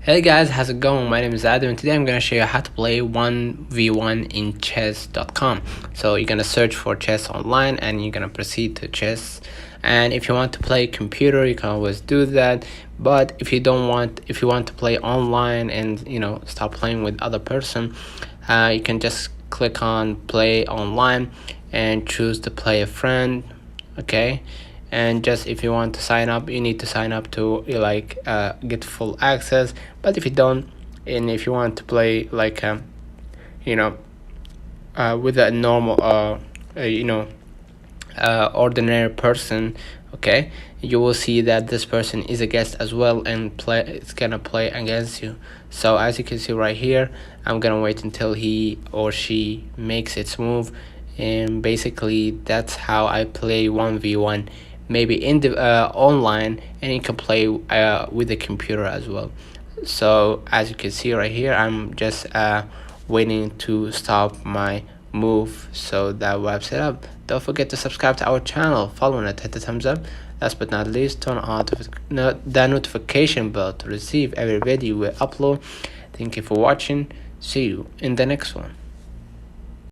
Hey guys, how's it going? My name is Adam and today I'm gonna show you how to play 1v1 in chess.com. So you're gonna search for chess online and you're gonna proceed to chess. And if you want to play computer, you can always do that. But if you want to play online and start playing with other person, you can just click on play online and choose to play a friend. Okay, and just if you want to sign up, you need to sign up to get full access. But if you don't, and if you want to play you know with a normal ordinary person, okay, you will see that this person is a guest as well and it's gonna play against you. So as you can see right here, I'm gonna wait until he or she makes its move, and basically that's how I play 1v1, maybe in the online, and you can play with the computer as well. So as you can see right here, I'm just waiting to stop my move so that wraps it up. Don't forget to subscribe to our channel, follow it, hit the thumbs up. Last but not least, turn on the notification bell to receive every video we upload. Thank you for watching. See you in the next one.